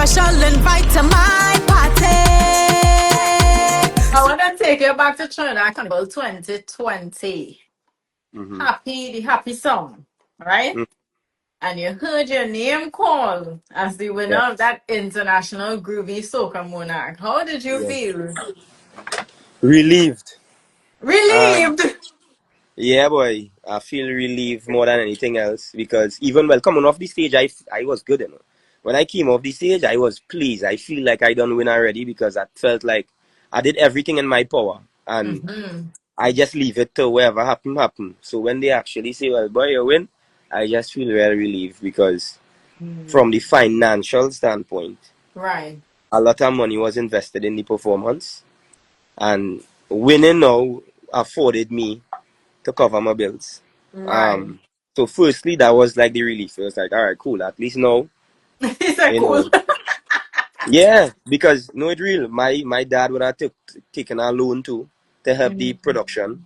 special invite to my party. I want to take you back to Trinidad Carnival 2020. Mm-hmm. The happy song, right? Mm. And you heard your name called as the winner Yeah. of that international Groovy Soca Monarch. How did you Yeah. feel? Relieved. Um, Relieved. yeah, boy. I feel relieved more than anything else because even well coming off the stage, I was good, you know. When I came off the stage, I was pleased. I feel like I done win already because I felt like I did everything in my power and Mm-hmm. I just leave it to wherever happen. So when they actually say, "Well, boy, you win," I just feel very relieved because from the financial standpoint, Right. a lot of money was invested in the performance. And winning now afforded me to cover my bills. Right. Um, so firstly, that was like the relief. It was like, all right, cool. At least now, He said you cool. know, yeah, because no, it real. My dad would have taken a loan too to help the Mhm. production.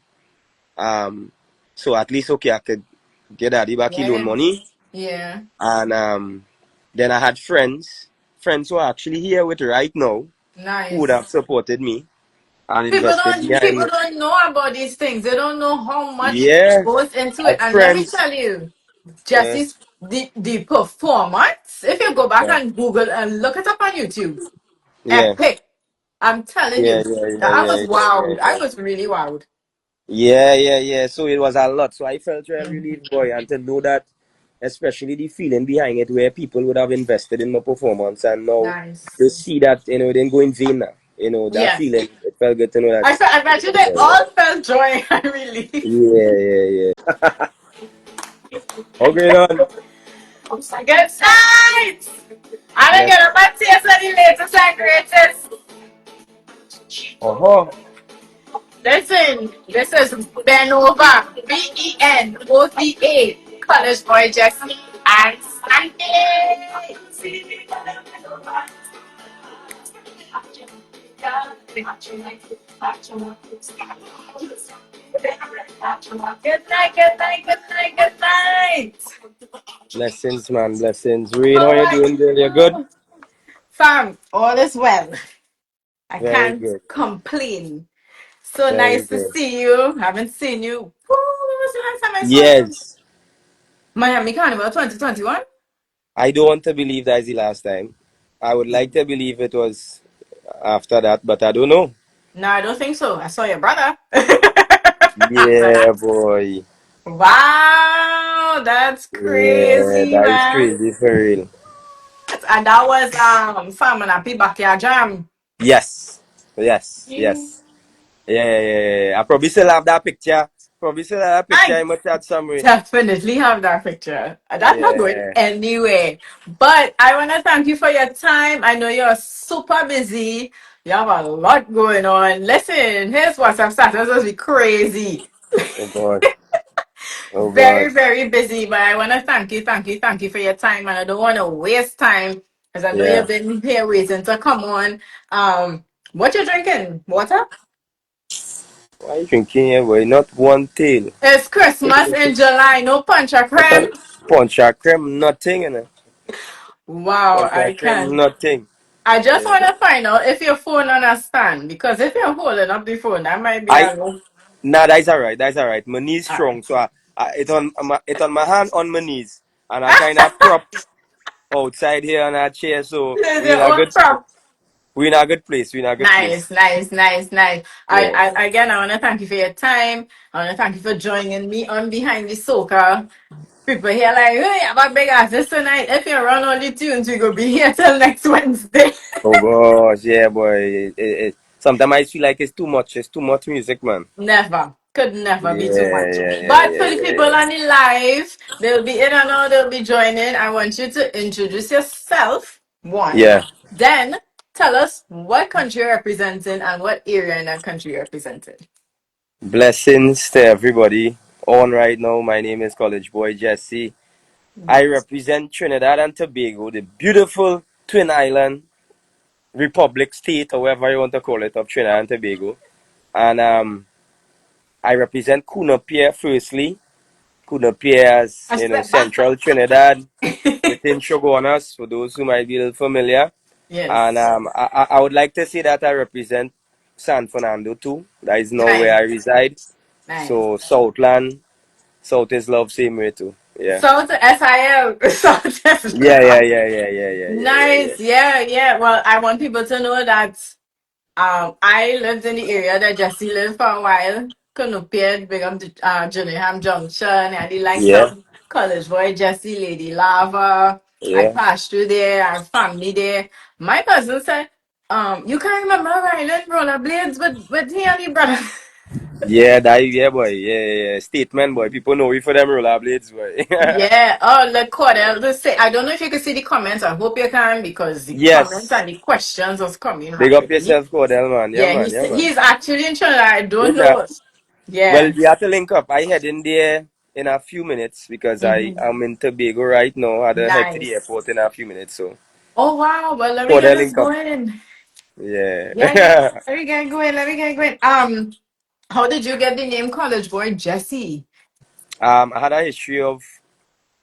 Um, so at least okay, I could get daddy back his loan Yeah. money, Yeah. and then I had friends who are actually here with right now who would have Nice. supported me and People invested don't people behind. don't know about these things. They don't know how much Yeah, goes into I it. had And let me friends. tell you, Yeah, Jesse's the performance, if you go back yeah, and Google and look it up on YouTube, yeah, epic. I'm telling yeah, you. yeah, That yeah, I yeah, was yeah, yeah, wowed. I yeah. was really wowed. Yeah. So it was a lot. So I felt real Mhm. relieved, boy, and to know that, especially the feeling behind it, where people would have invested in my performance, and now to Nice. see that it didn't go in vain. Now. That Yes. feeling, it felt good to know that. I bet you they all felt joy and relief. Yeah. Okay, then. Good night! I'm gonna Bless. get up and taste of the latest and greatest. Uh-huh. Listen, this is Benova, Benova, College Boy Jesse, and Sunday. Good night, good night, good night, good night. Blessings, man. Blessings. Rane, how All you right. doing, girl? You good? Fam, all is well. I Very can't good. complain. So Very nice to good. see you. Haven't seen you. Woo, when was the last time I saw you? Yes. Miami Carnival 2021? I don't want to believe that is the last time. I would like to believe it was after that, but I don't know. No, I don't think so. I saw your brother. After Yeah, that. boy. Wow, that's Yeah, crazy, that is man. crazy for real. And that was Sam and Happy Backyard Jam. Yes. Yes. Mm. Yes. Yeah. I probably still have that picture. Probably still have that picture I in my chat somewhere. definitely have that picture. That's not going Yeah. anywhere. But I want to thank you for your time. I know you're super busy. You have a lot going on. Listen, here's WhatsApp status. This be crazy. Oh God. Oh God. Very, very busy. But I want to thank you for your time. And I don't want to waste time because I know Yeah. you've been here waiting to come on. What you drinking? Water? Why you drinking here, boy? Not one tail. It's Christmas in July. No punch or What creme. a punch a cream, nothing, Wow, Punch a I cream, can't. nothing. I just Yeah. want to find out if your phone understand because if you're holding up the phone, that might be I a little. Nah, that's alright. That's alright. My knees All right. strong, so it on my hand on my knees, and I kind of prop outside here on a chair. So There's your own prop. we in a good place. We in a good place. Nice. Yeah. I want to thank you for your time. I want to thank you for joining me on Behind the Soca. People here like, hey, I'm a big artist tonight. If you run all the tunes, we go be here till next Wednesday. Oh gosh, yeah, boy. Sometimes I feel like it's too much. It's too much music, man. Never. Could never be too Yeah, much. yeah, yeah, But yeah, for the yeah, people yeah. on the live, they'll be in and out, they'll be joining. I want you to introduce yourself, one. Yeah. Then tell us what country you're representing and what area in that country you're representing. Blessings to everybody on right now. My name is College Boy Jesse. I represent Trinidad and Tobago, the beautiful Twin Island Republic State, however you want to call it, of Trinidad and Tobago. And I represent Kuna Pier firstly. Kuna Pier as, I step back. central Trinidad within Shogunas, for those who might be a little familiar. And Yes. I would like to say that I represent San Fernando too. That is now where I Nice. reside. Nice. So Southland, South is love, same way too. Yeah. So to SIL. So to Yeah, yeah, yeah, yeah, yeah, yeah, yeah, yeah, yeah. Nice. Yeah, yeah. Well, I want people to know that I lived in the area that Jesse lived for a while. Canopied, big up to Gillingham Junction, and the likes Yeah, of College Boy Jesse, Lady Lava. I yeah. passed through there, I have family there. My cousin said, you can't remember riding rollerblades with he and your brother. Yeah, that yeah boy. Yeah, yeah, yeah. Statement boy. People know we for them rollerblades boy. Yeah. Oh, look, Cordell, just say, I don't know if you can see the comments. I hope you can because the comments Yes. and the questions was coming Big up rapidly. yourself, Cordell man. Yeah Yeah, man, yeah man. he's actually in Trinidad. I don't Good now. know. Well, Yeah. we have to link up. I head in there in a few minutes because I Hmm. am in Tobago right now. I had to head to the Nice. airport in a few minutes. So Oh wow. Well, let me get Cordell this link up. going. Yeah. Yeah, yeah. Let me get going. Let me get going. How did you get the name College Boy Jesse? I had a history of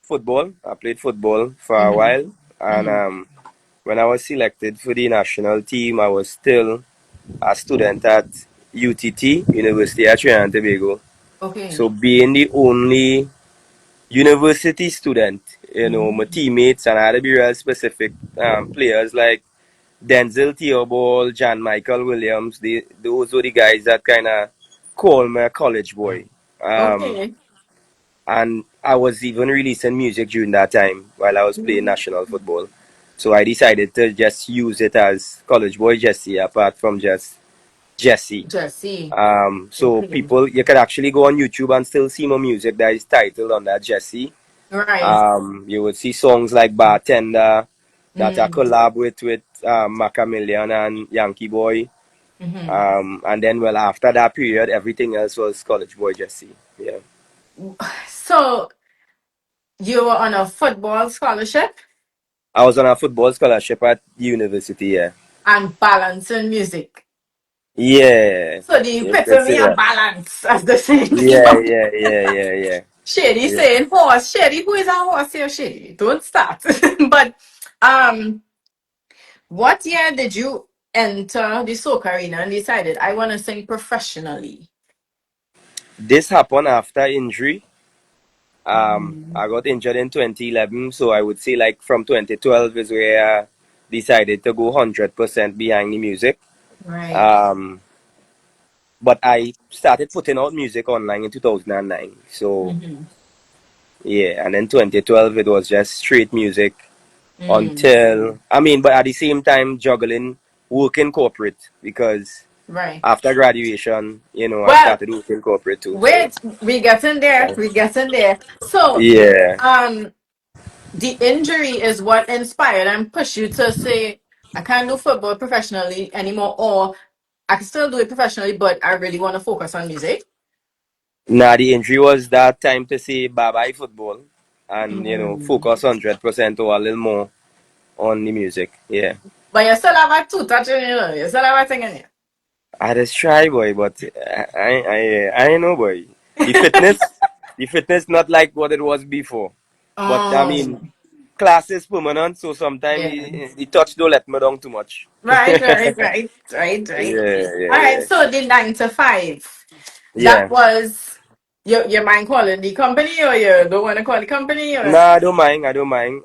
football. I played football for a Mm-hmm. while, and Mm-hmm. when I was selected for the national team, I was still a student at UTT, University of Trinidad and Tobago. Okay. So being the only university student, my Mm-hmm. teammates and I had to be real specific players like Denzel Theobald, John Michael Williams. Those were the guys that kind of called me a college boy. Um, Okay. and I was even releasing music during that time while I was playing Mhm. national football. So I decided to just use it as College Boy Jesse apart from just Jesse. Jesse. So Okay. people, you can actually go on YouTube and still see my music that is titled under Jesse. Right. You would see songs like Bartender that I Mm-hmm. collab with Macamillion and Yankee Boy. Mm-hmm. And then, well, after that period, everything else was College Boy Jesse. Yeah. So you were on a football scholarship I was on a football scholarship at the university, yeah. and balancing music. Yeah. So the You could say epitome of that. balance, as the saying Yeah, goes. yeah, yeah, yeah, yeah. Shady Yeah. saying horse. Shady, who is a horse here? Shady. Don't start. But um, what year did you enter the soca arena and decided I want to sing professionally? This happened after injury. Mm. I got injured in 2011, so I would say like from 2012 is where I decided to go 100% behind the music. Right. Um, but I started putting out music online in 2009. So Mm-hmm. yeah, and then 2012 it was just straight music Mm. until I mean, but at the same time juggling working corporate because Right. after graduation, I Well, started working corporate too. So wait, we getting there. We getting there. So, yeah. um, the injury is what inspired and pushed you to say, I can't do football professionally anymore, or I can still do it professionally, but I really want to focus on music. Nah, the injury was that time to say bye bye football and Mm. focus 100% or a little more on the music. Yeah, But you still have a two touching, you still have a thing in you. I just try, boy, but I know, boy. The fitness, the fitness not like what it was before. But I mean, Oh, class is permanent, so sometimes yeah. the touch don't let me down too much. Right, right, right, right, right. Yeah, yeah, All right, yeah, so the 9 to 5, that yeah. was your mind calling the company, or you don't want to call the company, or Nah, I don't mind. I don't mind.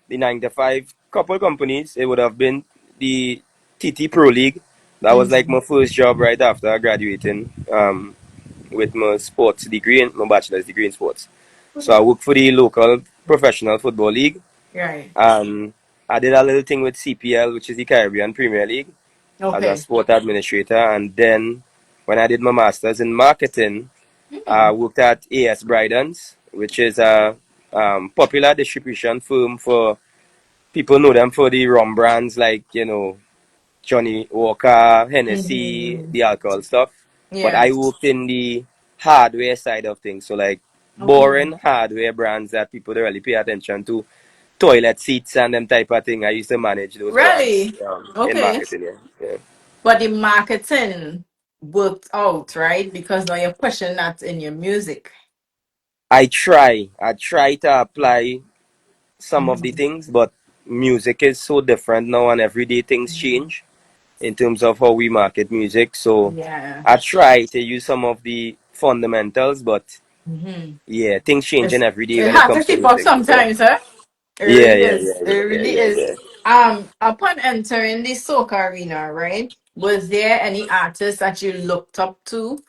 The 95 couple companies, it would have been the TT Pro League. That was like Mhm. my first job right after graduating with my sports degree and my bachelor's degree in sports. So I worked for the local professional football league Right. and I did a little thing with CPL, which is the Caribbean Premier League, as a Okay. sport administrator. And then when I did my master's in marketing, I Mm. worked at AS Brydon's, which is a popular distribution firm for people know them for the rum brands like Johnny Walker, Hennessy, Mhm. the alcohol stuff. But Yeah. I worked in the hardware side of things, so like Okay. boring hardware brands that people don't really pay attention to, toilet seats and them type of thing. I used to manage those brands Really? in Okay. marketing. Yeah. Yeah. But the marketing worked out, right? Because now you're pushing that in your music. I try to apply some of the Mhm. things, but music is so different now, and every day things change in terms of how we market music. So Yeah. I try to use some of the fundamentals, but Mm-hmm. yeah, things changing every day It's when it hard to comes to keep up music. So sometimes, huh? It yeah, really yeah, is. yeah, It yeah, yeah, really yeah, is. yeah. Upon entering the soca arena, right? Was there any artist that you looked up to?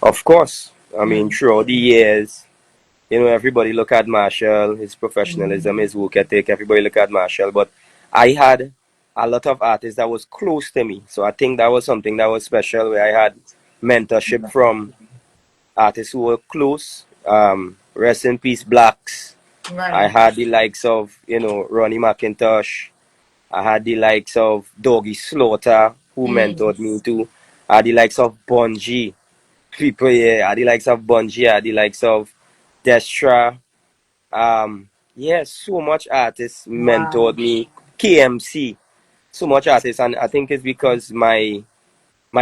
Of course. I mean, Mm. throughout the years, everybody look at Marshall, his professionalism, Mm. his work ethic. Everybody look at Marshall, but I had a lot of artists that was close to me. So I think that was something that was special, where I had mentorship from artists who were close. Rest in peace, Blacks. I Right. had the likes of, Ronnie McIntosh. I had the likes of Doggy Slaughter, who Mm. mentored me too. I had the likes of Bungie. People, yeah, I had the likes of Bungie. I had the likes of Destra. Yeah, so much artists mentored Wow. me. KMC, so much artists, and I think it's because my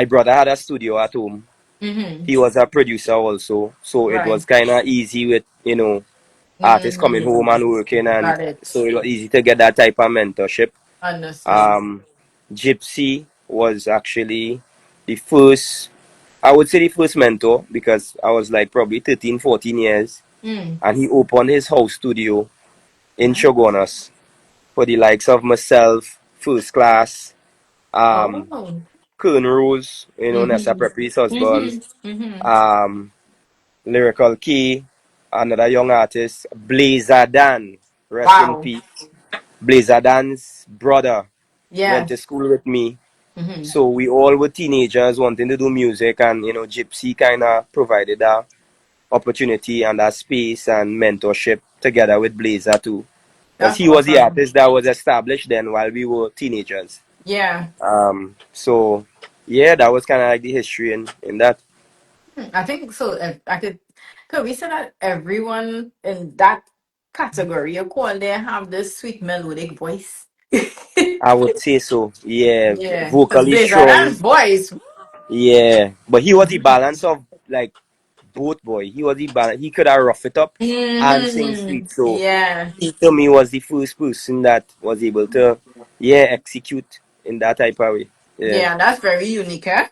brother had a studio at home. Mm-hmm. He was a producer also, so it was Right. kind of easy with artists coming home Mm. and working, and Got it. so it was easy to get that type of mentorship. Understood. Um, Gypsy was actually the first, I would say the first mentor, because I was like probably 13, 14 years, Mm. and he opened his house studio in Nice. Shogunas for the likes of myself, First Class, um, Oh. Kern Rose, Nessa Mm-hmm. Preppy's husband, Mm-hmm. Mm-hmm. um, Lyrical Key, another young artist, Blazer Dan, rest in Wow. peace. Blazer Dan's brother went Yeah. to school with me. Mm-hmm. So we all were teenagers wanting to do music, and Gypsy kind of provided that opportunity and that space and mentorship together with Blazer too. Because That's he was the awesome. artist that was established then while we were teenagers. Yeah. So yeah, that was kind of like the history in that. I think so. Could we say that everyone in that category you call they have this sweet melodic voice? I would say so. Yeah, Yeah, because vocally Blazer strong. Dan's voice. Yeah, but he was the balance of like both boy. He was the balance. He could have rough it up and sing Mm-hmm. sweet. So Yeah, he to me was the first person that was able to, yeah, execute in that type of way. Yeah, yeah, that's very unique. Eh?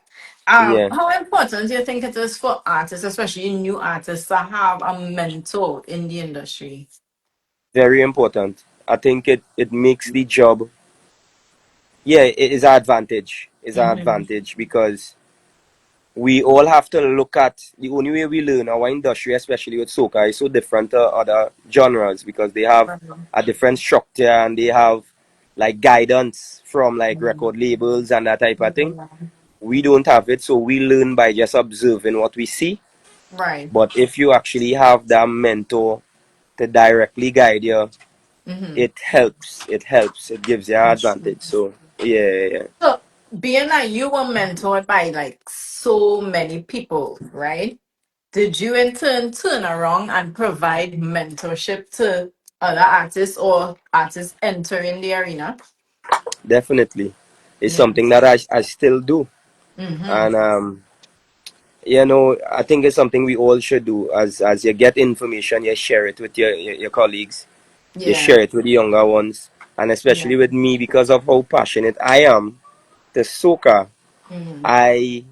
yeah, How important do you think it is for artists, especially new artists, to have a mentor in the industry? very important. I think it makes the job. Yeah, it is an advantage. It's an Mm-hmm. advantage because we all have to look at the only way we learn our industry, especially with soca, is so different to other genres because they have a different structure and they have like guidance from like record labels and that type of thing. We don't have it, so we learn by just observing what we see. Right. But if you actually have that mentor to directly guide you, Mm-hmm. it helps. It helps. It gives you an advantage. So yeah, yeah, yeah. So, being that you were mentored by like so many people, right? Did you in turn turn around and provide mentorship to other artists or artists entering the arena? Definitely. It's Yeah. something that I still do. Mm-hmm. And I think it's something we all should do. As you get information, you share it with your colleagues, you Yeah. share it with the younger ones, and Yeah. especially with me because of how passionate I am to soca. Mm-hmm. I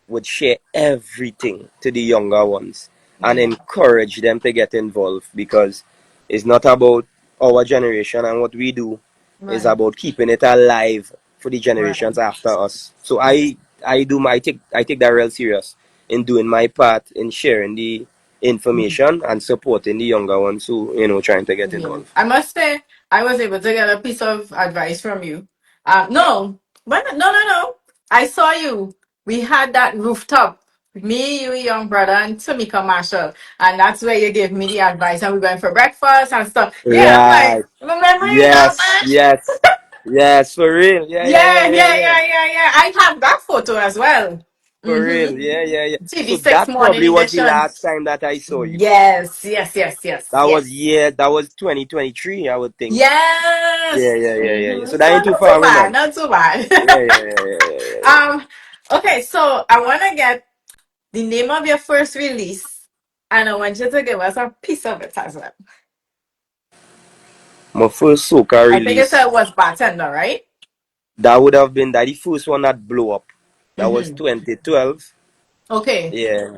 would share everything to the younger ones and Yeah. encourage them to get involved, because it's not about our generation and what we do, it's Right. about keeping it alive for the Right. generations after us. So Yeah. I take that real serious in doing my part in sharing the information and supporting the younger ones who trying to get Yeah. involved. I must say, I was able to get a piece of advice from you. No, no. I saw you. We had that rooftop. Me, you, young brother, and Tamika Marshall. And that's where you gave me the advice. And we went for breakfast and stuff. Yeah, I'm like, Right. remember you that Yes, man? yes, yes, for real. Yeah, yeah, Yeah, yeah, yeah, yeah. yeah. I have that photo as well. For real. Mm-hmm. Yeah, yeah, yeah. So TV6 that morning probably was the edition. last time that I saw you. Yes. That was 2023, I would think. Yeah, Yes. yeah, yeah, yeah, yeah. Hmm. So that So ain't too not too far away bad, now. not too bad. Yeah, yeah, yeah, yeah, yeah, yeah, yeah. um, okay, so I want to get the name of your first release, and I want you to give us a piece of it as well. My first soca I think it release, was Bartender, right? that would have been that the first one that blew up. That was Mm-hmm. 2012. Okay. Yeah.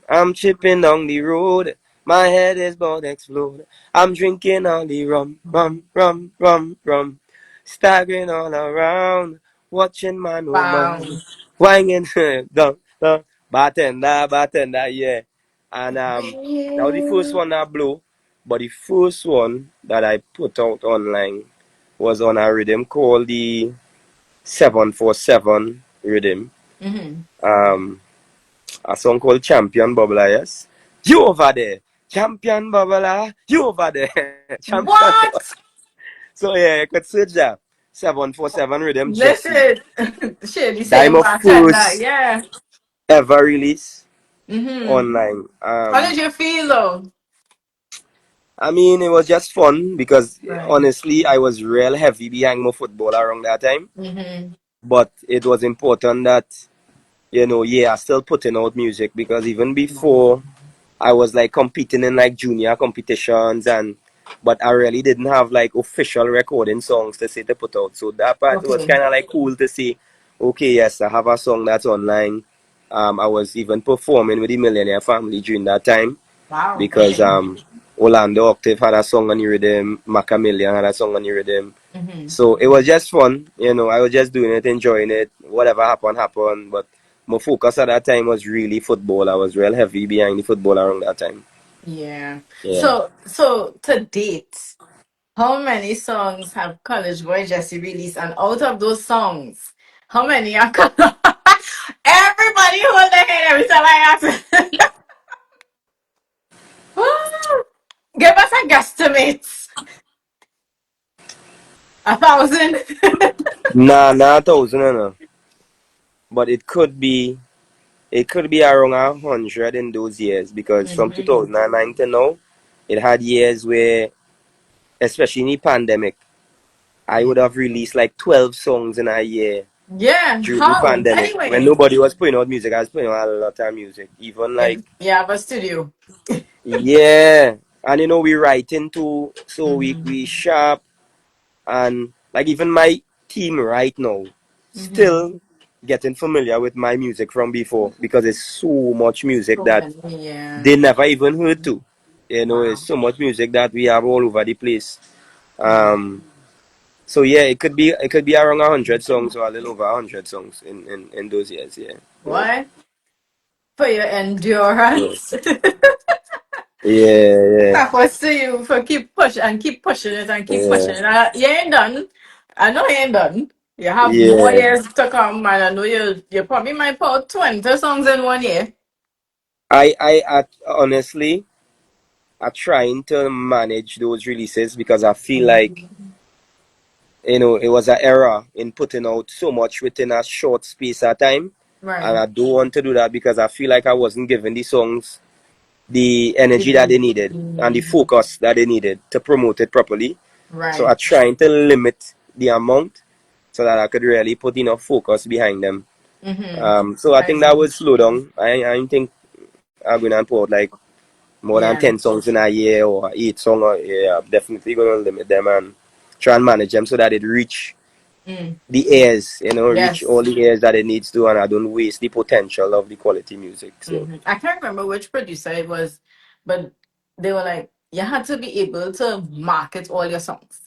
I'm chipping down the road. My head is about to explode. I'm drinking all the rum, rum, rum, rum, rum. Staggering all around. Watching man, oh Wow. man. Wanging down, down. Bartender, bartender, yeah. And that was the first one that blew. But the first one that I put out online was on a rhythm called the 747 rhythm. Mm-hmm. Um, a song called Champion Bubbler, yes. You over there, Champion Bubbler, you over there, Champion. What? So yeah, you could search that 747 Rhythm Jesse. Listen, shit, the That same my bartender, first yeah. ever release Mm-hmm. online. How did you feel though? I mean, it was just fun because Right. honestly, I was real heavy behind my football around that time. Mm-hmm. But it was important that, yeah, I still putting out music because even before I was like competing in like junior competitions but I really didn't have like official recording songs to say to put out. So that part was Okay. kind of like cool to see. Okay, yes, I have a song that's online. I was even performing with the Millionaire Family during that time Wow. because Okay. Orlando Octave had a song on the rhythm, Macamillion had a song on the rhythm. Mm-hmm. So it was just fun, I was just doing it, enjoying it. Whatever happened, happened. But my focus at that time was really football. I was real heavy behind the football around that time. Yeah. Yeah. So to date, how many songs have College Boy Jesse released? And out of those songs, how many are everybody hold their head every time I ask? Give us a guesstimate. 1,000. Nah, not 1,000, no. But it could be around 100 in those years because from Mm-hmm. 2009 to now, it had years where, especially in the pandemic, I Yeah. would have released like 12 songs in a year Yeah. during the How? pandemic when Anyway. nobody was putting out music. I was putting out a lot of music, even Yeah. like Yeah, have a studio. yeah, and we writing too, so we Mm-hmm. we sharp and like even my team right now Mm-hmm. still getting familiar with my music from before because it's so much music So that many. Yeah. they never even heard to. It's Wow. so much music that we have all over the place. Yeah. Um, so yeah, it could be around 100 songs or a little over 100 songs in those years. Yeah, yeah, What? For your yeah, endurance. yeah, yeah, That was to you for keep push and keep pushing it and keep pushing yeah, it. You ain't done. I know you ain't done. You have more yeah. years to come, and I know you probably might put out 20 songs in 1 year. I honestly, are trying to manage those releases because I feel like it was an error in putting out so much within a short space of time, and Right. I don't want to do that because I feel like I wasn't giving the songs the energy that they needed and the Mhm. focus that they needed to promote it properly. So Right. I'm trying to limit the amount so that I could really put enough focus behind them. Mm-hmm. So I I think that see. would slow down. I don't think I'm gonna put out like more than Yeah. 10 songs in a year or 8 songs. Yeah, I'm definitely going to limit them and try and manage them so that it reach Mm. the ears, reach all Yes. the ears that it needs to, and I don't waste the potential of the quality music. So, Mm-hmm. I can't remember which producer it was, but they were like, you had to be able to market all your songs.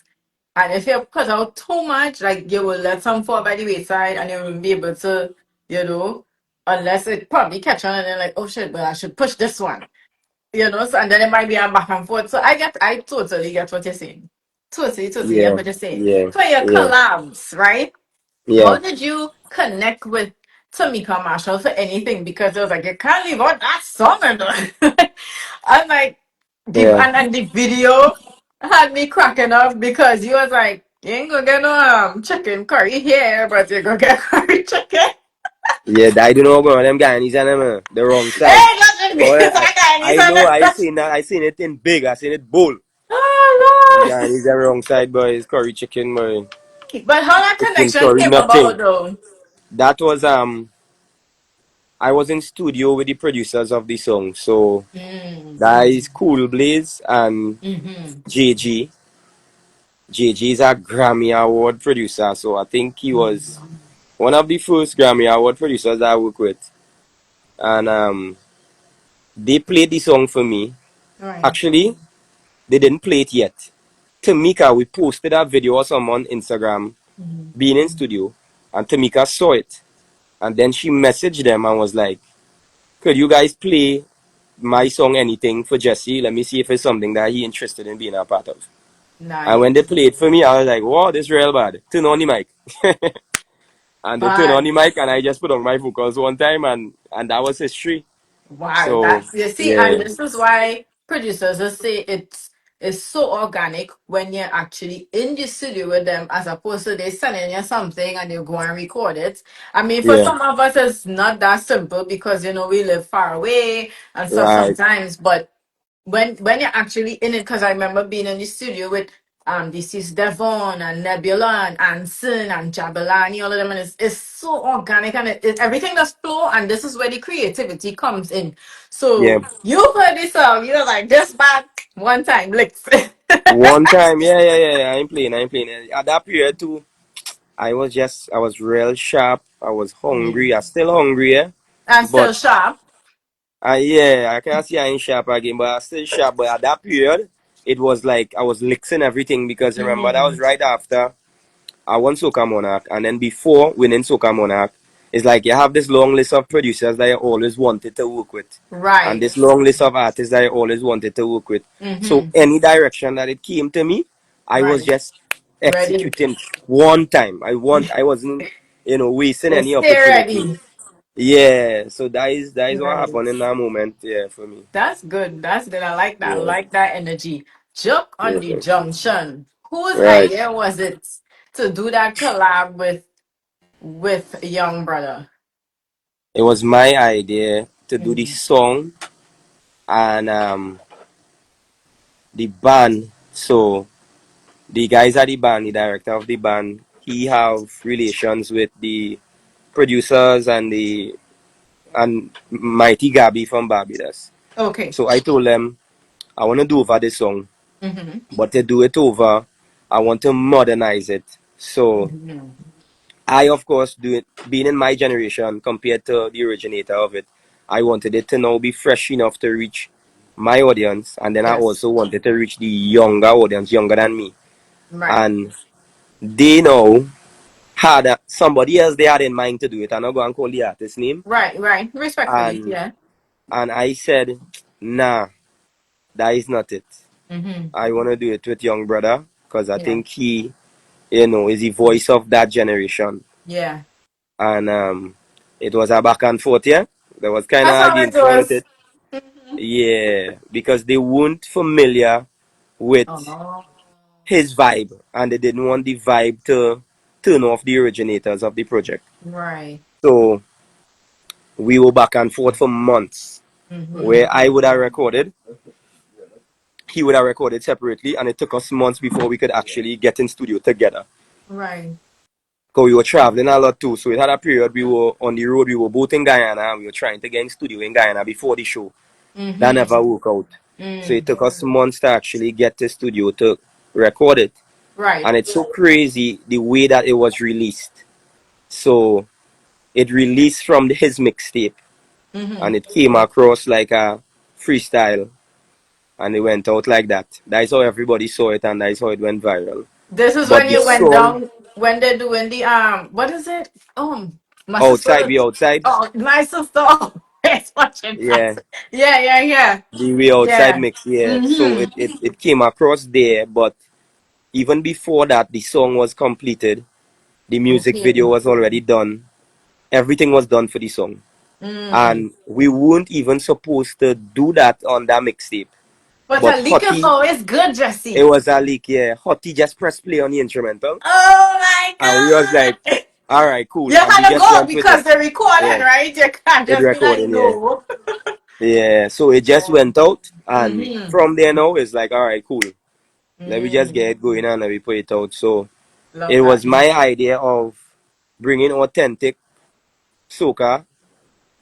And if you cut out too much, like you will let some fall by the wayside and you won't be able to, unless it probably catch on and then like, oh shit, but I should push this one. So, and then it might be a back and forth. So I totally get what you're saying. Totally get yeah, what you're saying. yeah, For your yeah, collabs, right? How yeah, did you connect with Tamika Marshall for anything? Because it was like, you can't leave out that song. And I'm like, yeah, and the video had me cracking up because he was like, you ain't gonna get no chicken curry here, but you're gonna get curry chicken. yeah. I don't know about them Guyanese and them, the wrong side. Hey, nothing Oh, because I got any I know, I son. seen that. I seen it in big. I seen it bold. Them Oh, Lord. Guyanese the wrong side, boy. It's curry chicken, boy. But how that Chicken connection curry, came about nothing. though? That was I was in studio with the producers of the song. So Mm. that is Cool Blaze and Mm-hmm. JG. JJ is a Grammy Award producer, so I think he was one of the first Grammy Award producers that I work with. And they played the song for me. Right. Actually, they didn't play it yet. Tamika, we posted a video or some on Instagram being in studio, and Tamika saw it. And then she messaged them and was like, could you guys play my song Anything for Jesse? Let me see if it's something that he interested in being a part of. And when they Nice. played for me, I was like, wow, this is real bad. Turn on the mic. And they turned on But the mic and I just put on my vocals one time and that was history. wow, So that's you see, and yeah, this is why producers will say it's so organic when you're actually in the studio with them as opposed to they sending you something and you go and record it. I mean, for yeah, some of us it's not that simple because we live far away and stuff right. sometimes, but when you're actually in it, because I remember being in the studio with this is Devon and Nebula and Anson and Jabelani, all of them, and it's so organic and everything just flow, and this is where the creativity comes in. Yeah. So you heard this song, you're like this bad one time licks. One time, yeah. I ain't playing. At that period too, I was real sharp. I was hungry. I still hungry, yeah. And still But sharp. yeah, I can't say I ain't sharp again, but I still sharp. But at that period, it was like I was licking everything because remember that was Hmm. right after I won Soca Monarch, and then before winning Soca Monarch, it's like you have this long list of producers that you always wanted to work with, and Right. this long list of artists that I always wanted to work with. So Hmm. any direction that it came to me, I was Right. just Ready. executing one time. I wasn't, wasting You any stay opportunity. ready. Yeah, so that is what happened in Nice. that moment. Yeah, for me. That's good. That's good. I like that. I Yeah, like that energy. Joke on the yeah, junction. Whose right. idea was it to do that collab with Young Brother? It was my idea to do this Mhm. song and the band. So the guys at the band, the director of the band, he have relations with the producers and Mighty Gabby from Barbados. Okay. So I told them I want to do over this song, Mm-hmm. but to do it over, I want to modernize it. So Mm-hmm. I, of course, do it being in my generation compared to the originator of it. I wanted it to now be fresh enough to reach my audience, and then I Yes. also wanted to reach the younger audience, younger than me. Right. And they know had somebody else they had in mind to do it. I'm not going to call the artist name. Right. Right. Respectfully. And Yeah. and I said, nah, that is not it. Mm-hmm. I want to do it with young brother because I Yeah. think he, is the voice of that generation. Yeah. And it was a back and forth, yeah. There was kind That's of how it argument with goes. it. Yeah, because they weren't familiar with Oh. his vibe and they didn't want the vibe to turn off the originators of the project. Right. So we were back and forth for months Mm-hmm. where I would have recorded, he would have recorded separately, and it took us months before we could actually get in studio together. Right. Because we were traveling a lot too. So it had a period we were on the road, we were both in Guyana, and we were trying to get in studio in Guyana before the show. That Mm-hmm. never worked out. So it Mm. took us months to actually get to studio to record it. Right. And it's so crazy the way that it was released. So it released from his mixtape Mm-hmm. and it came across like a freestyle and it went out like that. That's how everybody saw it and that's how it went viral. This is But when the you went song down when they're doing the what is it? My outside, sister. we outside, Oh, my sister is watching yeah, that. Yeah, yeah, yeah, the way outside yeah. mix, yeah. So Mm-hmm. it came across there, but even before that, the song was completed, the music Okay. video was already done, everything was done for the song. Mm. And we weren't even supposed to do that on that mixtape. But But a leak is Hottie, always good, it Jesse. was a leak, yeah. Hottie just pressed play on the instrumental. Oh my And we was like, god! alright, cool. You And we had to just go went with it. because they're recording, Yeah, right? You can't it just be like, recording, yeah. no. Yeah, so it just Yeah. went out. And Mm-hmm. from there now, it's like, alright, cool. Let me just Mm. get it going and let me put it out. So Love it that. was my idea of bringing authentic soca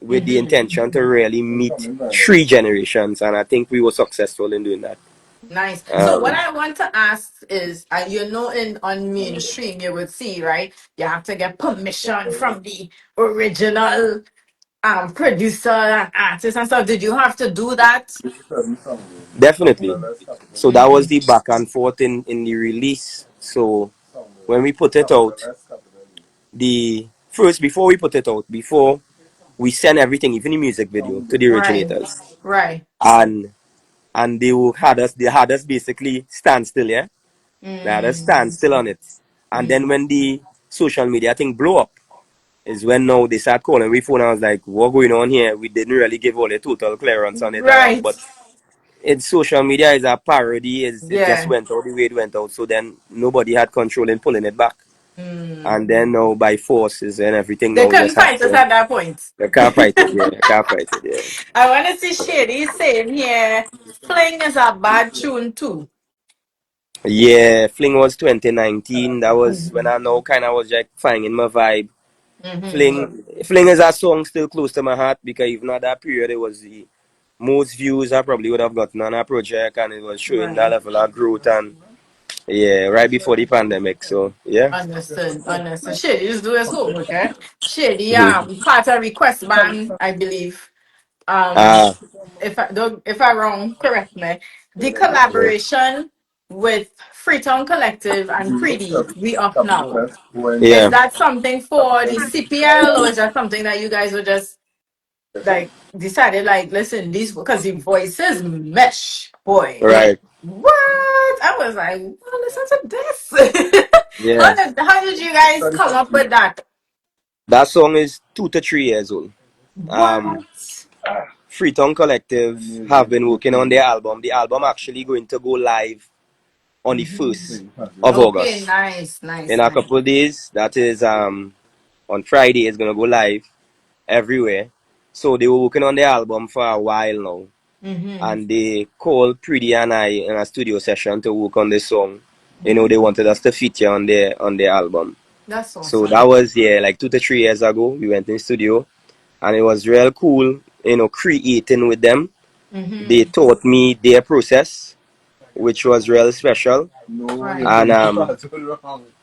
with the Mm-hmm. intention to really meet three generations. And I think we were successful in doing that. Nice. So what I want to ask is, you know, in on mainstream you would see, right? You have to get permission from the original producer and artist and stuff. Did you have to do that? Definitely. So that was Mm-hmm. the back and forth in the release. So when we put it out, the first before we put it out, before we send everything, even the music video, to the Right. originators, Right. and they had us basically stand still, yeah. They had us stand Mm. still on it, and then when the social media thing blew up, is when now they start calling me phone. I was like, what going on here? We didn't really give all the total clearance on it, Right. but it's social media is a parody. It just Yeah. went out the way it went out. So then nobody had control in pulling it back. Mm. And then now by forces and everything They now couldn't just have fight us to. at that point. You can't fight it, yeah. You can't fight it, yeah. I want to see Shady saying here, Fling is a bad tune too. Yeah, Fling was 2019. That was when Mm-hmm. I now kind of was like finding my vibe. Mm-hmm. Fling is a song still close to my heart because even at that period it was the most views I probably would have gotten on a project, and it was showing that Right. level of growth, and yeah, right before the pandemic. So yeah. Understood. Understood. Shady just do his homework, eh? Shady, Mhm. part of request band, I believe. Um, Ah, if I wrong, correct me. The yeah. collaboration with Freetown Collective and Pretty, we up now. Is Yeah. that something for the CPL, or is that something that you guys were just like decided like, listen, these because the voices mesh, boy. Right. What? I was like, well, listen to this. Yeah. How did you guys come up with that? That song is 2 to 3 years old. Um, What? Freetown Collective have been working on their album. The album actually going to go live on the Mhm. 1st of Okay, August. nice, In nice, a nice. couple of days, that is on Friday, it's gonna go live everywhere. So they were working on their album for a while now. Mm-hmm. And they called Pretty and I in a studio session to work on this song. You know, they wanted us to feature on their album. That's So that awesome. was, yeah, like 2 to 3 years ago. We went in studio, and it was real cool, creating with them. They Mm-hmm. taught me their process, which was real special. Right. And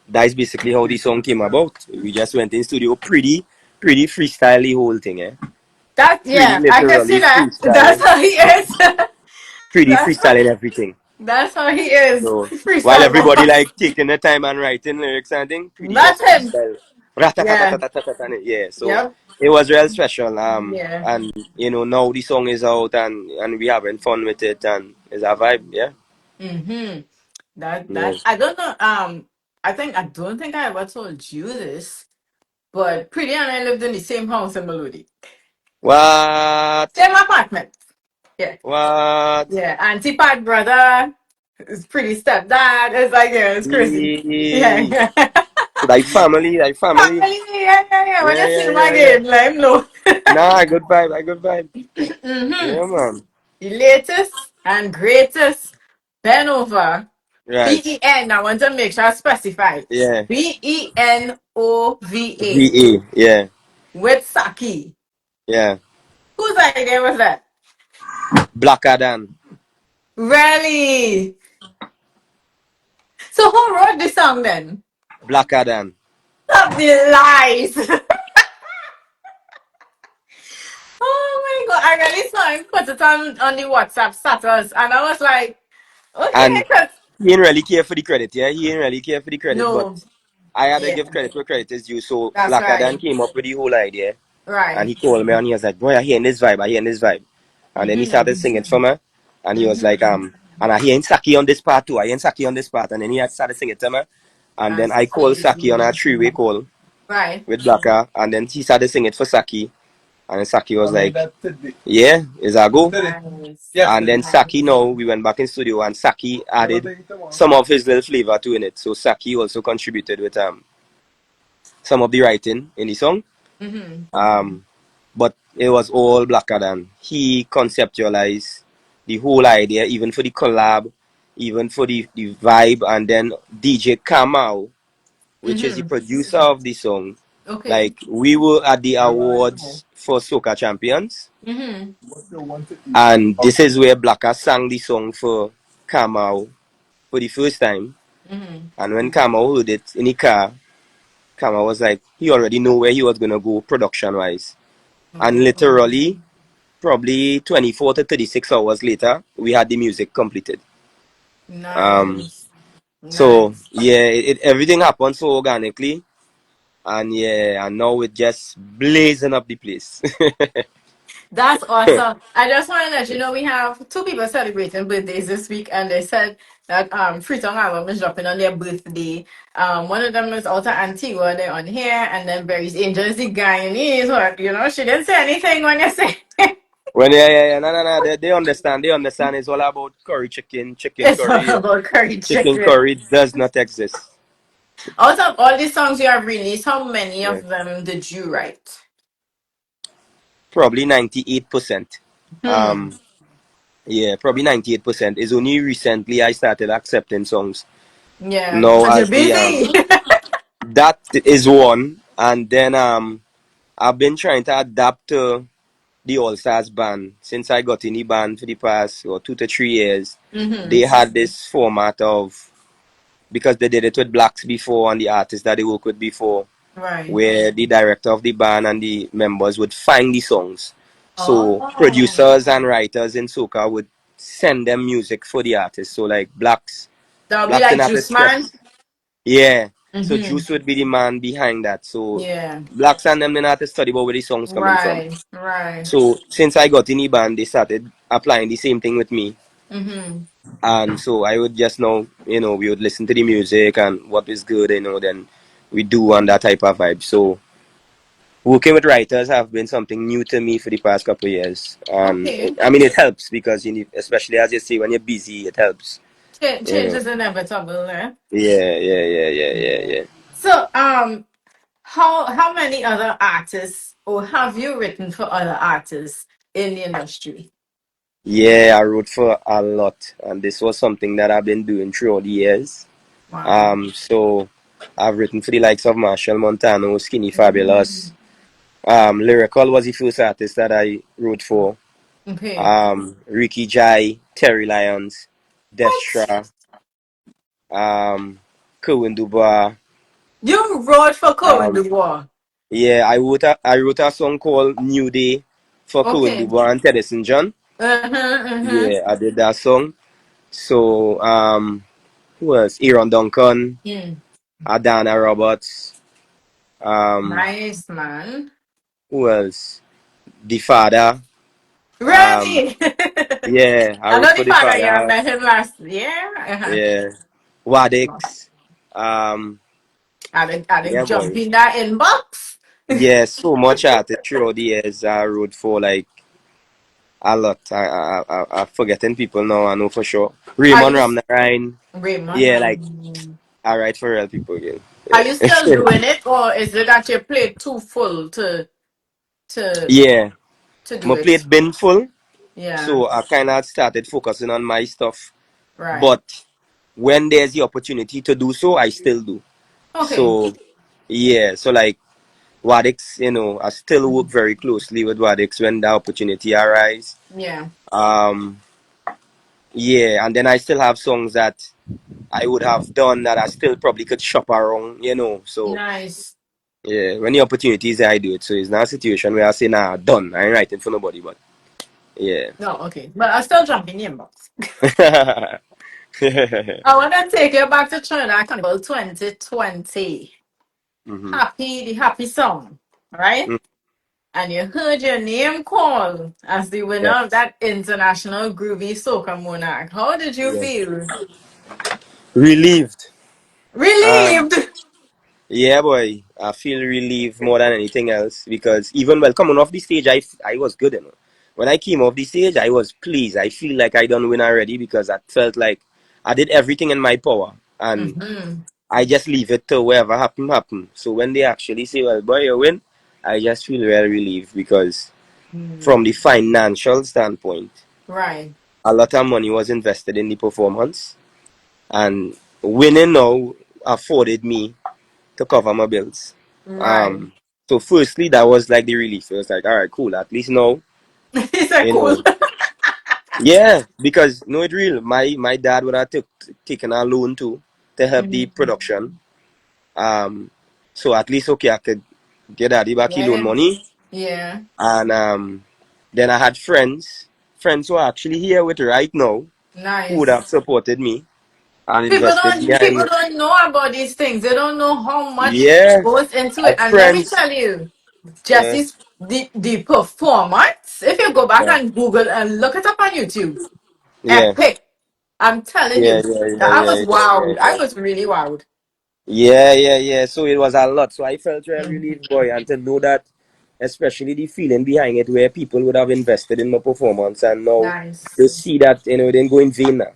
that's basically how the song came about. We just went in studio, pretty freestyle the whole thing, eh? That Pretty yeah, I can see literally that. That's freestyling, how he is. pretty that's how, freestyling everything. that's how he is. So while Freestyle everybody boss. like taking the time and writing lyrics and thing, pretty That's just him. freestyle. Yeah. Ratatatatatatat, yeah. So Yep. it was real special. Yeah. And now the song is out, and we having fun with it, and it's a vibe, yeah. Mm-hmm. Yeah. That I don't know. I don't think I ever told you this, but Pretty and I lived in the same house in Melody. What? Same apartment. Yeah. What? Yeah. Auntie Pat brother is Pretty stepdad. It's like, yeah, it's crazy. Yeah. Yeah. Yeah. So like family. Family, yeah, yeah, yeah. When Yeah, you see yeah, him yeah, yeah. again, let him know. Nah, good vibe, I good vibe. Mm-hmm. Yeah, man. The latest and greatest Ben over. Right. BEN. I want to make sure I specify. Yeah. BENOVA VA. Yeah. with Saki. Yeah. Whose idea was that? Blacker than. Really? So who wrote the song then? Blacker than. Stop the lies. Oh my god, I really saw him put it on the WhatsApp status and I was like, okay, And 'cause he ain't really care for the credit, yeah. He ain't really care for the credit, but no. I had to Yeah, give credit where credit is due. So that's Blacker than right. came up with the whole idea, and Right. he called me and he was like, "Boy, I hearing this vibe. I hearing this vibe." And then he started Mm-hmm. singing for me, and he was like, Mm-hmm. and I hearing Saki on this part too. I hearing Saki on this part, and then he had started singing to me, and then I I called see. Saki on a three-way call Right. with Blacker, and then he started singing for Saki, and then Saki was like, "Yeah, is that go?" Nice. And then Saki, Nice. now we went back in studio, and Saki added some of his little flavor to in it. So Saki also contributed with some of the writing in the song. Mm-hmm. But it was all Blacker than. He conceptualized the whole idea, even for the collab, even for the vibe, and then DJ Kamau, which is the Mm-hmm. producer of the song. Okay. Like we were at the awards for Soca Champions, Mm-hmm. and this is where Blacker sang the song for Kamau for the first time. Mm-hmm. And when Kamau heard it in the car, Kamau was like, he already knew where he was going to go production wise. And Oh, literally, probably 24 to 36 hours later, we had the music completed. Um, nice. so Nice. yeah, everything happened so organically, and yeah, and now it's just blazing up the place. That's awesome. I just want to let you know we have two people celebrating birthdays this week, and they said that Freetown album is dropping on their birthday. One of them is Alta Antigua, they're on here, and then Berry's Angel is the Guyanese. What she didn't say anything when you say When yeah, no, they understand. They understand. It's all about curry chicken, chicken it's all curry. about curry Chicken chicken. curry does not exist. Out of all the songs you have released, how many Yeah, of them did you write? probably 98%. Hmm. Yeah, probably 98%. It's only recently I started accepting songs. Yeah, No, because you're as the busy. that is one, and then I've been trying to adapt to the All Stars band since I got in the band for the past 2 to 3 years. Mm-hmm. They had this format of, because they did it with blacks before and the artists that they work with before, Right. where the director of the band and the members would find the songs. So Oh, producers and writers in soca would send them music for the artists. So like that would be blacks like didn't have to Juice Man. stress. Yeah. So Mm-hmm. Juice would be the man behind that. So Yeah. blacks and them didn't have to study about where the songs coming from. Right. Right. So since I got in the band, they started applying the same thing with me. Mm-hmm. And so I would just know, we would listen to the music and what is good, then we do on that type of vibe. So working with writers have been something new to me for the past couple of years. And Okay. I mean, it helps because, especially as you say, when you're busy, it helps. You Change know. is inevitable, eh? Yeah. So, how many other artists or have you written for other artists in the industry? Yeah, I wrote for a lot. And this was something that I've been doing throughout the years. Wow. So I've written for the likes of Marshall Montano, Skinny Fabulous. Mm. Lyrical was the first artist that I wrote for. Okay. Ricky Jai, Terry Lyons, What? Destra, Kerwin Dubois. You wrote for Cohen Um, Dubois. yeah, I wrote a song called New Day for Kerwin Okay. Dubois and Teddyson John. Uh-huh, uh-huh. Yeah, I did that song. So who else? Aaron Duncan, Mm. Adana Roberts. Um, Nice, man. who else? The Father. Um, Rane! yeah, I I wrote know for the the father, yeah, I Father. met him last year. Uh-huh. Yeah, Wadix. Um, I yeah, jump boy. in that inbox. Yeah, so much artists throughout the years I wrote for like a lot. I'm forgetting people now. I know for sure. Are Raymond you Ramnarine. Raymond? Yeah, like I write for real people again. Are you still Yeah. doing it, or is it that your plate too full to Yeah, to do my it? plate been full, Yeah. so I kind of started focusing on my stuff. Right. But when there's the opportunity to do so, I still do. Okay. So yeah, so like Wadix, I still work very closely with Wadix when the opportunity arise. Yeah. Um, yeah, and then I still have songs that I would have done that I still probably could shop around. So Nice. yeah, when the opportunity is there, I do it. So it's not a situation where I say, nah, done. I ain't writing for nobody, but yeah. No, okay. But I still jump in the inbox. I want to take you back to Trinidad Carnival 2020. hmm The happy song, right? And you heard your name called as the winner Yeah, of that international Groovy Soca Monarch. How did you yeah. feel? Relieved. And Relieved. yeah, boy, I feel relieved more than anything else because even well coming off the stage, I was good. When I came off the stage, I was pleased. I feel like I done win already because I felt like I did everything in my power and Mm-hmm. I just leave it to wherever happen. So when they actually say, well, boy, you win, I just feel very relieved because from the financial standpoint, Right. a lot of money was invested in the performance and winning now afforded me to cover my bills. Right. Um, so firstly, that was like the relief. It was like, all right, cool. At least now, He said you cool. know, Yeah, because no, it real. My dad would have taken a loan too to help the Mhm. production. Um, so at least okay, I could get daddy back his loan Yeah. money, Yeah. and then I had friends who are actually here with right now, who would have Nice. supported me and invested behind People it. don't know about these things. They don't know how much Yeah, goes into I it. have And let me friends. tell you, Yeah, Jesse's the performance. If you go back yeah, and Google and look it up on YouTube, yeah, epic. I'm telling yeah, you, yeah, that yeah, I yeah, was yeah, yeah, wowed. I yeah. was really wowed. Yeah, yeah, yeah. So it was a lot. So I felt very Mhm. relieved, boy, and to know that, especially the feeling behind it, where people would have invested in my performance, and now to Nice. see that it didn't go in vain. Now.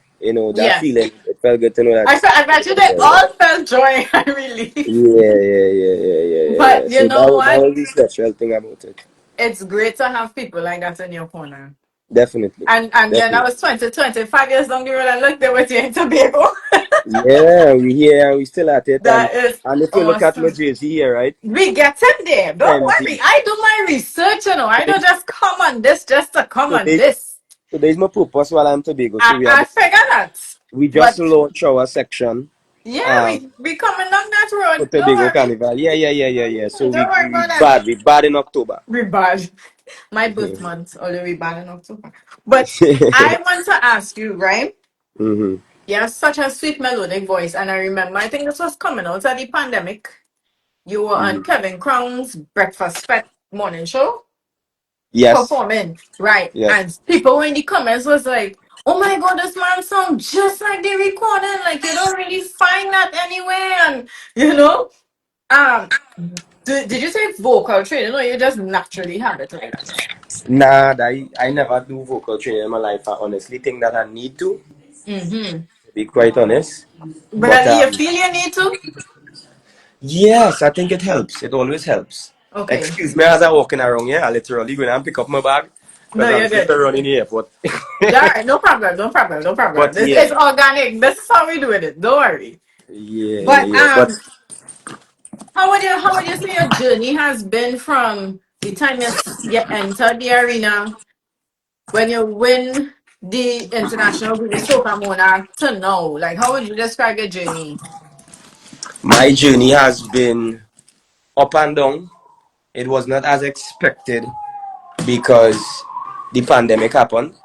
That Yeah. feeling, it felt good to know that. I bet you they all felt joy and relief. Yeah, yeah, yeah, yeah, yeah, yeah, yeah. But you So know that what? was the special thing about it. It's great to have people like that in your corner. Definitely, And then I definitely. was 25 years down the road and look there with you in Tobago. Yeah, we here and we still at it, That is and if you look at my awesome. jersey here, right? We get in there. Don't worry. Empty. I do my research, I don't just come on this just to come So on they, this. so there's my purpose while I'm Tobago. So I figure that. we just But launched our section yeah, um we coming down that for road. Don't Tobago worry. Carnival. Yeah, yeah, yeah, yeah, yeah. So Don't worry we about that. bad. We bad in October. We bad. My birth month, although we bad in October. But I want to ask you, right? hmm You have such a sweet melodic voice, and I remember I think this was coming out of the pandemic. You were on hmm Kevin Crown's Breakfast Pet morning show Yes, performing, right? yes. And people in the comments was like, "Oh my God, this man sounds just like the recording. Like you don't really find that anywhere." And you know, um, did you say vocal training or you just naturally have it like that? Nah, I never do vocal training in my life. I honestly think that I need Mm-hmm. to be quite honest. But But you feel you need to? yes, I think it helps. It always helps. Okay. Excuse me as I'm walking around here. I literally go and pick up my bag No, because I'm you're still good. running in the airport. All right, no problem, no problem, no problem. But This yeah, is organic. This is how we do it. Don't worry. yeah, But yeah. But how would you say your journey has been from the time you enter the arena when you win the international Groovy Soca Monarch to now? Like, how would you describe your journey? my journey has been up and down. It was not as expected because the pandemic happened.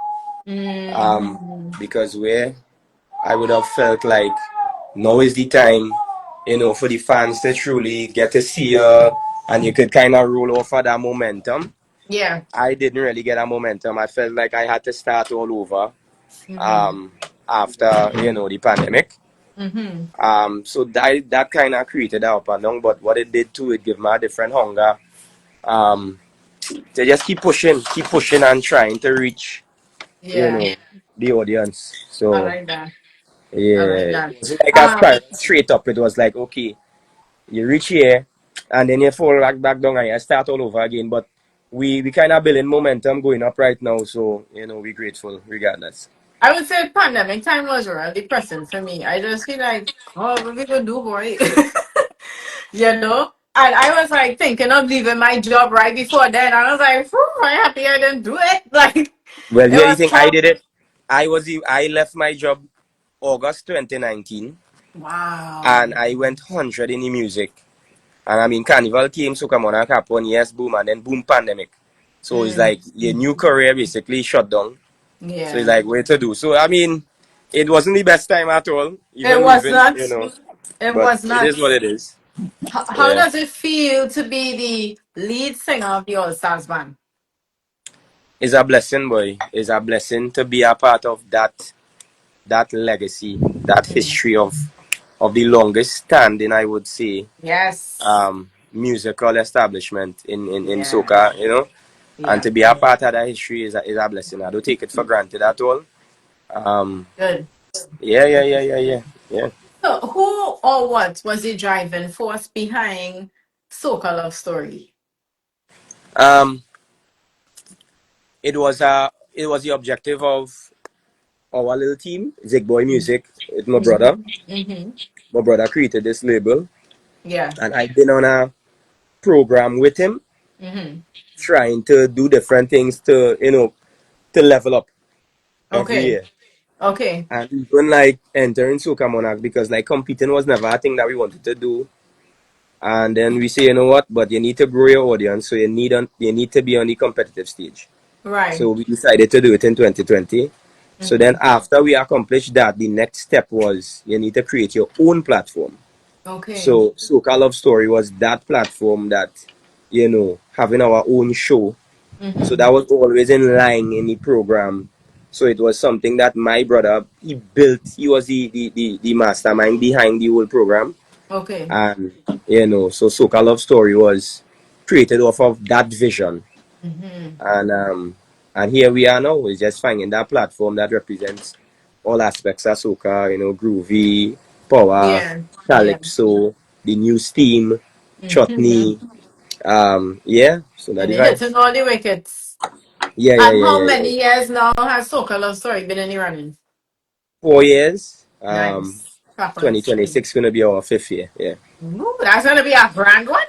Mm-hmm. Because where I would have felt like now is the time, for the fans to truly get to see you and you could kind of roll off of that momentum. Yeah. I didn't really get a momentum. I felt like I had to start all over Mm-hmm. um, after, the pandemic. Mm-hmm. So that kind of created that up and down. But what it did too, it gave me a different hunger um, to just keep pushing and trying to reach, you Yeah. know, the audience. I So like that. I like yeah, it that. was like a spiral straight up. It was like, okay, you reach here and then you fall back down and you start all over again. But we kind of building momentum going up right now. So, we're grateful regardless. I would say pandemic time was real depressing for me. I just feel like, oh, what we gonna do, boy? And I was like thinking of leaving my job right before then. I was like, whew, I'm happy I didn't do it. Like, Well, it yeah, you was think I tough. did it? I left my job August 2019 and Wow. I went 100 in the music. And I mean, Carnival came, Soca Monarch happened, yes, boom, and then boom, pandemic. So it's Mm, like your new career basically shut down. So it's yeah. like, what to do? So, I mean, it wasn't the best time at all, It even was leaving, not. It but was it not. is what it is. How Yeah. does it feel to be the lead singer of the All Stars band? It's a blessing, boy. It's a blessing to be a part of that legacy, that Mm. history of the longest standing, I would say, Yes. musical establishment in Yeah. soca, and Yeah. to be a part of that history is a blessing. I don't take it for granted at all. Um, Good. yeah, yeah, yeah, yeah, yeah, yeah. So, who or what was the driving force behind Soca Love Story? Um, it was the objective of our little team, Zig Boy Music. It's my brother. Mm-hmm. Mm-hmm. My brother created this label, Yeah. and I've been on a program with him, Mm-hmm. trying to do different things to level up. every Okay. year. Okay. And even like entering Soca Monarch because like competing was never a thing that we wanted to do. And then we say, you know what, but you need to grow your audience, so you need to be on the competitive stage. Right. So we decided to do it in 2020. So then Mm-hmm. after we accomplished that, the next step was you need to create your own platform. Okay. So Soca Love Story was that platform that, having our own show. So Mm-hmm. that was always in line in the program. So it was something that my brother, he built. He was the mastermind behind the whole program. Okay. And, so Soca Love Story was created off of that vision. Mm-hmm. And here we are now. We're just finding that platform that represents all aspects of soca, groovy, power, Yeah. Yeah. calypso, the new steam, Mm-hmm. chutney. Yeah, so that And the you're hitting vibes. all the wickets. Yeah, yeah, And yeah, how yeah, yeah. many years now has Soca Love Story been in the running? 4 years. Nice. Clap on it. 2026 gonna be our fifth year. Yeah, Ooh, that's gonna be a grand one.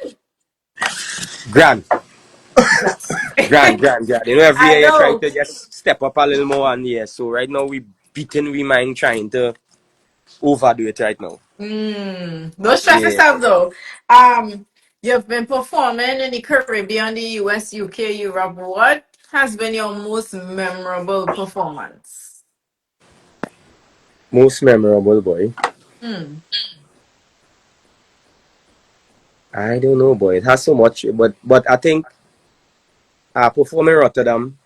grand, Yes. grand, grand, grand. Every I year you're trying know. to just step up a little more, and yeah. So right now we beating we mind trying to overdo it right now. Don't stress Yeah. yourself though. Um, you've been performing in the Caribbean, the US, UK, Europe. What has been your most memorable performance? Most memorable boy. Hmm. I don't know, boy. It has so much, but I think I performed in Rotterdam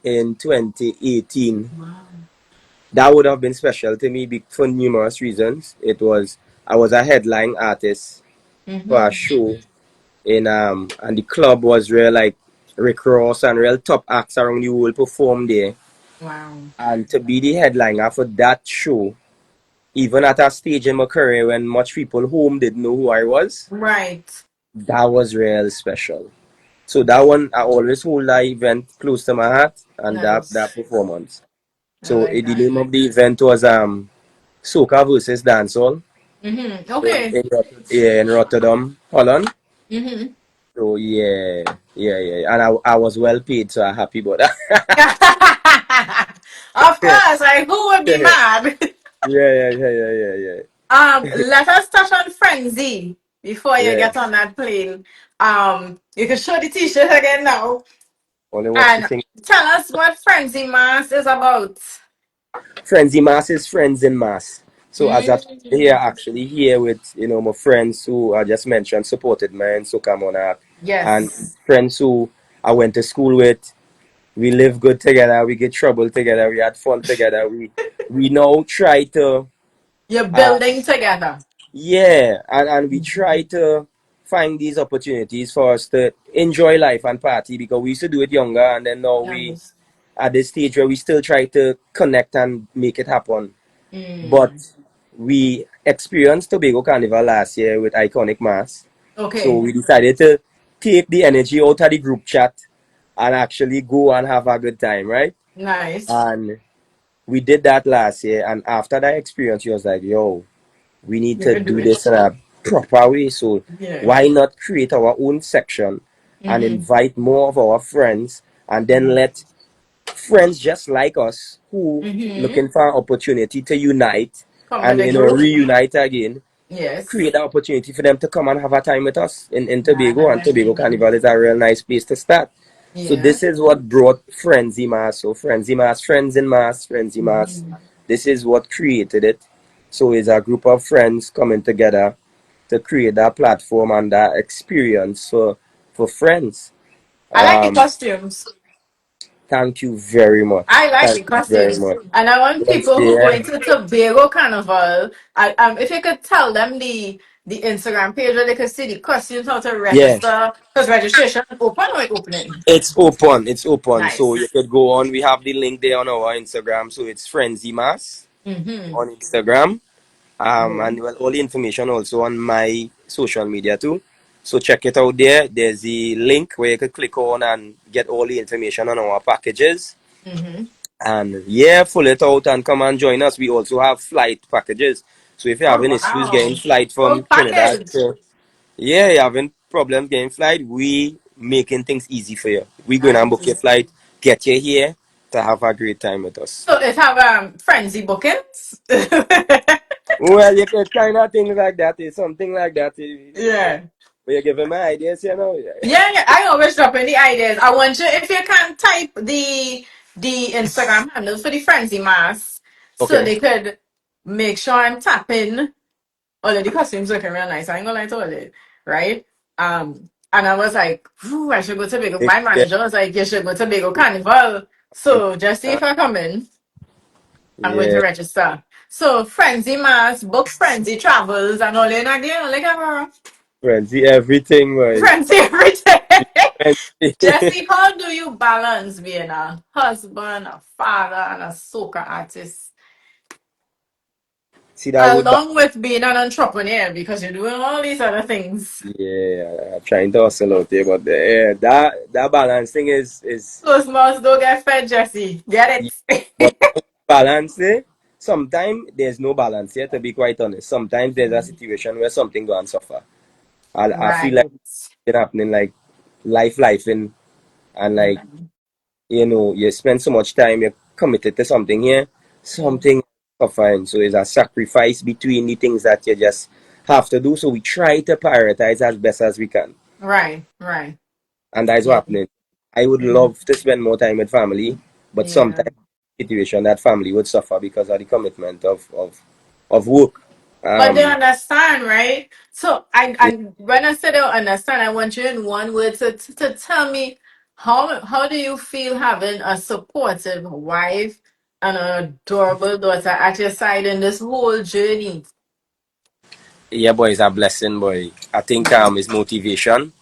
in 2018. Wow. That would have been special to me for numerous reasons. I was a headline artist for a Mm-hmm. show and the club was real like Rick Ross and real top acts around the world performed there. Wow. And to be the headliner for that show, even at a stage in my career when much people home didn't know who I was, Right. that was real special. So that one, I always hold that event close to my heart and that Nice. performance. I So like the that. name of the event was Soca versus Dancehall. Mm-hmm. So Okay. in Rotterdam, Holland. Mm-hmm. So yeah. And I was well paid, so I'm happy about that. Of course, like who would be yeah, mad? yeah. Let us touch on Frenzy before you Yeah. get on that plane. You can show the t-shirt again now Only watch the and thing. tell us what Frenzy Mass is about. Friends in mass is friends in mass. So as I here Mm, actually here with my friends who I just mentioned supported me in Soca Monarch and yes, friends who I went to school with. We live good together. We get trouble together. We had fun together. We now try to you're uh, building together. yeah, and we try Mhm. to find these opportunities for us to enjoy life and party because we used to do it younger and then now we Nice. at this stage where we still try to connect and make it happen. But Mm. we experienced Tobago Carnival last year with Iconic Mass. So Okay, we decided to take the energy out of the group chat and actually go and have a good time, right? nice. And we did that last year. And after that experience, he was like, yo, we need You to can do do it. this in a proper way. So Yeah. why not create our own section and Mm-hmm. invite more of our friends and then Mm-hmm. let friends just like us who Mm-hmm. looking for an opportunity to unite Come with and a group. reunite again, Yes. create an opportunity for them to come and have a time with us in Tobago, and Tobago Nice. Carnival is a real nice place to start. So Yeah. this is what brought Frenzy Mass. So Frenzy Mass, Friends in Mass, Frenzy Mass. Mm-hmm. This is what created it. So it's a group of friends coming together to create that platform and that experience for friends. I like the Um, costumes. Thank you very much. I like the Thank you very costumes. much. And I want Yes, people who go yeah. into Tobago Carnival, if you could tell them the Instagram page where they could see the costumes, how to Yeah. register, because registration open or it opening. It's open. It's open. So you Nice. could go on. We have the link there on our Instagram. So it's Frenzy Mass Mm-hmm. on Instagram. Good. And well, all the information also on my social media too. So check it out there. There's the link where you could click on and get all the information on our packages. Mm-hmm. And yeah, fill it out and come and join us. We also have flight packages. So if you're Oh having issues getting wow. flight Full from Trinidad package. to yeah, you're having problems getting flight, we making things easy for you. We going and book your Nice. flight, get you here, to have a great time with us. So it have frenzy bookings. Well, you can kind of things like that, something like that. Yeah. But you're giving me ideas, you know. Yeah, I always drop in the ideas. I want you if you can type the Instagram handles for the frenzy mass so Okay. they could make sure I'm tapping. All of the costumes looking real nice. I ain't gonna lie to all it, right? And I was like, "Ooh, I should go to Big. My Yeah. manager was like, you should go to Big Carnival. So just see if I come in. I'm going to Yeah. register. So Frenzy Mass, book Frenzy Travels, and all in again, like a Frenzy everything, boy. Frenzy everything. Frenzy. Jesse, how do you balance being a husband, a father, and a soca artist? See that would Along with being an entrepreneur because you're doing all these other things. yeah, I'm trying to hustle out here, but yeah, that balancing is Those mouths don't get fed, Jesse. Get but it? balance there. Sometimes there's no balance here, to be quite honest. Sometimes there's a situation where something go and suffer. I feel like Right. it's happening like life in and like Mhm. you spend so much time, you're committed to something here, something suffering. So there's a sacrifice between the things that you just have to do. So we try to prioritize as best as we can. Right, right. And that's what Yeah. happening. I would Mhm. love to spend more time with family, but Yeah. sometimes situation that family would suffer because of the commitment of work. But they Um, understand, right? So I yeah, and when I say they understand, I want you in one word to tell me how do you feel having a supportive wife and an adorable daughter at your side in this whole journey? yeah, boy, it's a blessing, boy. I think it's motivation.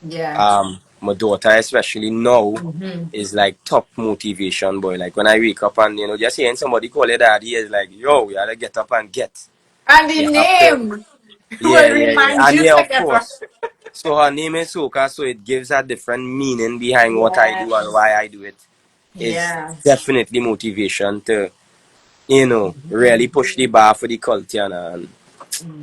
Yeah. My daughter especially now Mm-hmm. is like top motivation, boy. Like when I wake up and just hearing somebody call her daddy is like, yo, you gotta get up and get. And You the have to, name yeah, will yeah, yeah, remind and you yeah, to of get up. course. So her name is Soca, so it gives a different meaning behind what I do and Yes. why I do it. Is Yes. definitely motivation to, really Mhm. push the bar for the culture and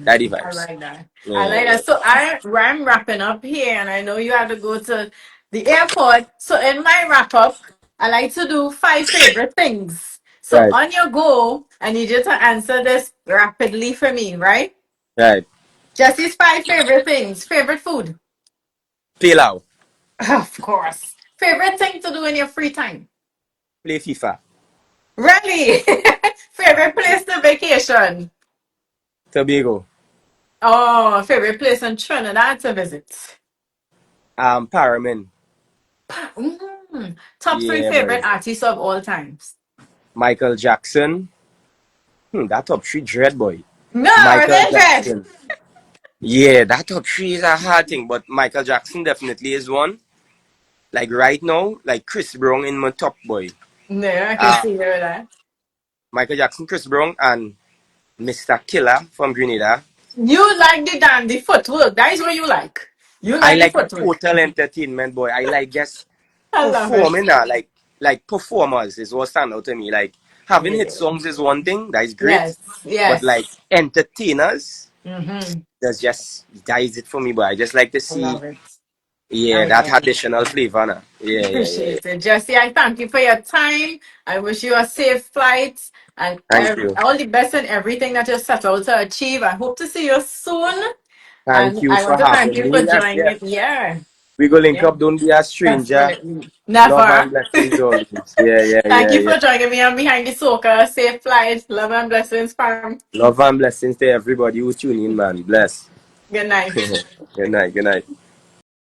that the I vibes. like that. I Yeah, like yeah. that. So I'm wrapping up here, and I know you have to go to the airport. So in my wrap up, I like to do 5 favorite things. So Right, on your go, I need you to answer this rapidly for me, right? right. Jesse's 5 favorite things. Favorite food, Pilau, of course. Favorite thing to do in your free time. play FIFA, Really? Favorite place to vacation. Tobago, Oh, favorite place in Trinidad to visit. Paramin. Top three Yeah, boy. favorite artists of all times. Michael Jackson. That top three dread boy. No, Michael Revenge. Jackson. Yeah, that top three is a hard thing, but Michael Jackson definitely is one. Like right now, like Chris Brown in my top boy. No, I can Uh, see you with that. Michael Jackson, Chris Brown, and Mr. Killer from Grenada. You like the footwork. That is what you like. You I like the like the footwork. total entertainment boy. I like just I love it. performing like performers is what stand out to me. Like having hit Yeah. songs is one thing, that is great. Yes. But like Yes. entertainers, Mm-hmm. that is it for me, but I just like to I see love it. yeah, I that love it. additional flavor now. Yeah, yeah, yeah, yeah. Appreciate it. Jesse, I thank you for your time. I wish you a safe flight and Thank you. all the best in everything that you set out to achieve. I hope to see you soon. Thank And you I for want to thank having you for me. Yes, joining yes. it. Yeah. We go link Yeah. up, don't be a stranger. Definitely. Love and Never. blessings always. Yeah, yeah, Thank yeah, you yeah. for joining me on Behind the Soca. Safe flight. Love and blessings, fam. Love and blessings to everybody who tune in, man. Bless. Good night. Good night, good night.